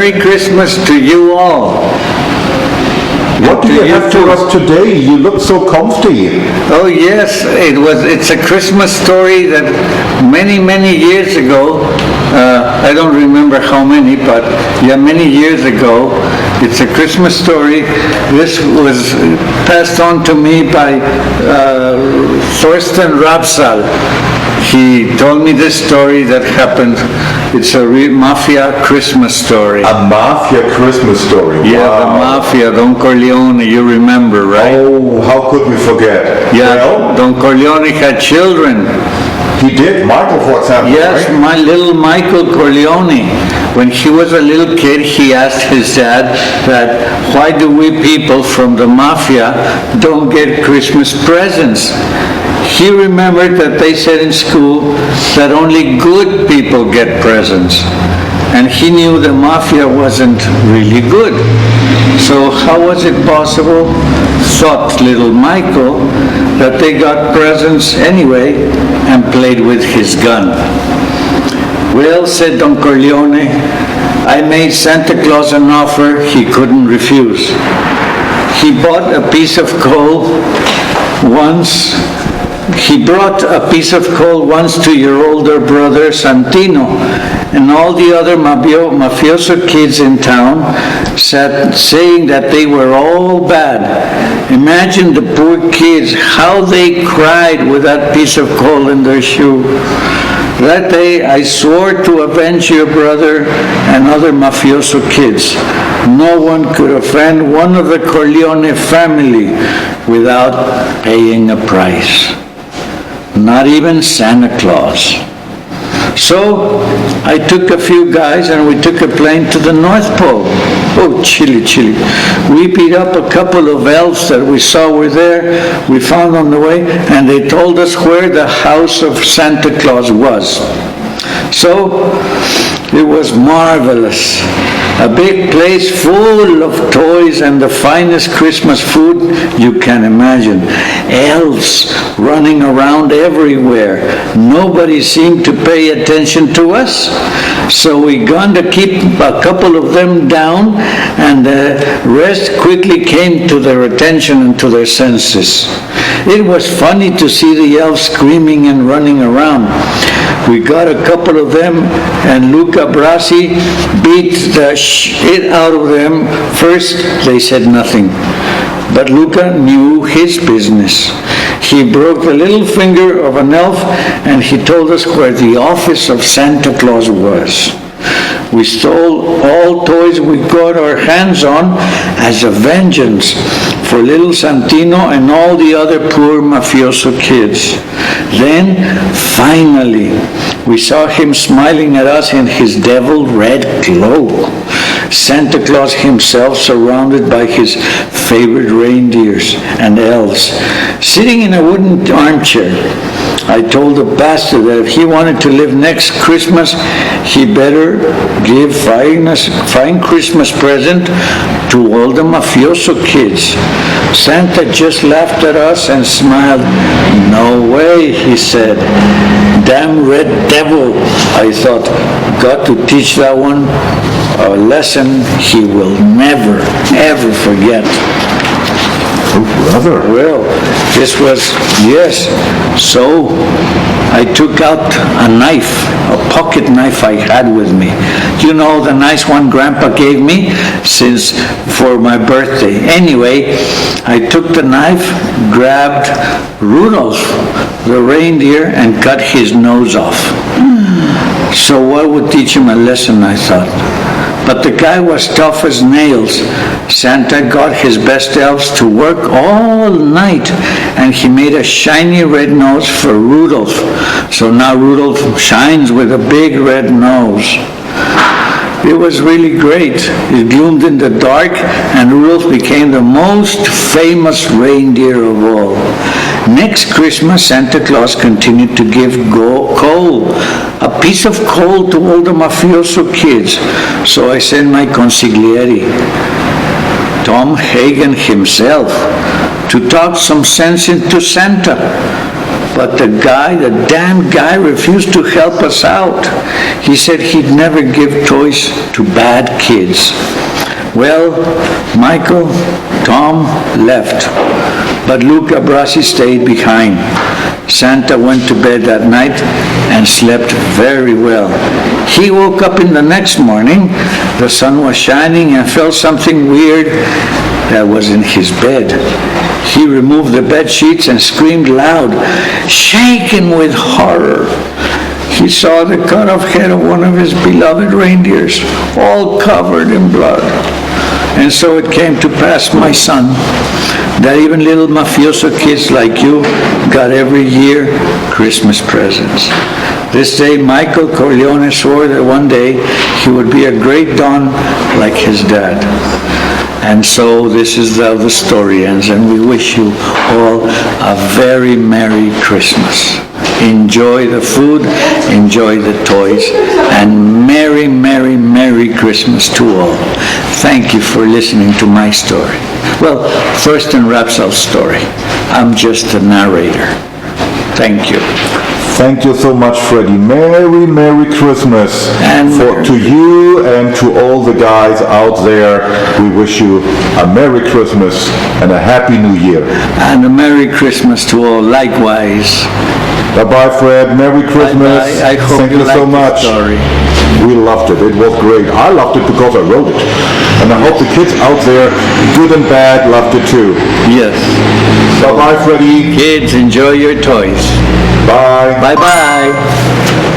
Merry Christmas to you all. What do you have for us today? You look so comfy. Oh yes, it's a Christmas story that many years ago, I don't remember how many, but yeah, many years ago, it's a Christmas story. This was passed on to me by Thorsten Rabsahl. He told me this story that happened. It's a Mafia Christmas story. A Mafia Christmas story. Yeah, wow. The Mafia, Don Corleone, you remember, right? Oh, how could we forget? Yeah, well, Don Corleone had children. He did, Michael, for example, yes, right? my little Michael Corleone. When he was a little kid, he asked his dad that, why do we people from the Mafia don't get Christmas presents? He remembered that they said in school that only good people get presents. And he knew the Mafia wasn't really good. So how was it possible, thought little Michael, that they got presents anyway and played with his gun? Well, said Don Corleone, I made Santa Claus an offer he couldn't refuse. He bought a piece of coal once. He brought a piece of coal once to your older brother Santino, and all the other mafioso kids in town sat saying that they were all bad. Imagine the poor kids, how they cried with that piece of coal in their shoe. That day I swore to avenge your brother and other mafioso kids. No one could offend one of the Corleone family without paying a price. Not even Santa Claus. So I took a few guys and we took a plane to the North Pole. Oh, Chile. We beat up a couple of elves that we saw were there, we found on the way, and they told us where the house of Santa Claus was. So it was marvelous. A big place full of toys and the finest Christmas food you can imagine. Elves running around everywhere. Nobody seemed to pay attention to us. So we gone to keep a couple of them down, and the rest quickly came to their attention and to their senses. It was funny to see the elves screaming and running around. We got a couple of them, and Luca Brasi beat the shit out of them. First, they said nothing, but Luca knew his business. He broke the little finger of an elf, and he told us where the office of Santa Claus was. We stole all toys we got our hands on as a vengeance for little Santino and all the other poor mafioso kids. Then, finally, we saw him smiling at us in his devil red cloak. Santa Claus himself surrounded by his favorite reindeers and elves, sitting in a wooden armchair. I told the pastor that if he wanted to live next Christmas, he better give fine Christmas present to all the mafioso kids. Santa just laughed at us and smiled. No way, he said. Damn red devil, I thought. Got to teach that one a lesson he will never, ever forget. Oh, brother. Well, this was, yes. So I took out a knife, a pocket knife I had with me. You know, the nice one Grandpa gave me since for my birthday. Anyway, I took the knife, grabbed Rudolph, the reindeer, and cut his nose off. So what would teach him a lesson, I thought. But the guy was tough as nails. Santa got his best elves to work all night, and he made a shiny red nose for Rudolph. So now Rudolph shines with a big red nose. It was really great. It gloomed in the dark, and Rudolph became the most famous reindeer of all. Next Christmas, Santa Claus continued to give coal, a piece of coal to all the mafioso kids. So I sent my consigliere, Tom Hagen himself, to talk some sense into Santa. but the damn guy refused to help us out. He said he'd never give toys to bad kids. Well, Michael, Tom left, but Luca Brasi stayed behind. Santa went to bed that night and slept very well. He woke up in the next morning, the sun was shining, and felt something weird that was in his bed. He removed the bed sheets and screamed loud, shaken with horror. He saw the cut-off head of one of his beloved reindeers, all covered in blood. And so it came to pass, my son, that even little mafioso kids like you got every year Christmas presents. This day, Michael Corleone swore that one day he would be a great Don like his dad. And so this is how the story ends, and we wish you all a very Merry Christmas. Enjoy the food, enjoy the toys, and Merry, Merry, Merry Christmas to all. Thank you for listening to my story. Well, Thorsten Rabsahl's story. I'm just a narrator. Thank you. Thank you so much, Freddie. Merry, Merry Christmas. And to you and to all the guys out there, we wish you a Merry Christmas and a Happy New Year. And a Merry Christmas to all likewise. Bye-bye, Fred. Merry Christmas. Bye-bye. I hope Thank you so much. Story. We loved it. It was great. I loved it because I wrote it. And I hope the kids out there, good and bad, loved it too. Yes. Bye-bye, Freddie. Kids, enjoy your toys. Bye. Bye-bye.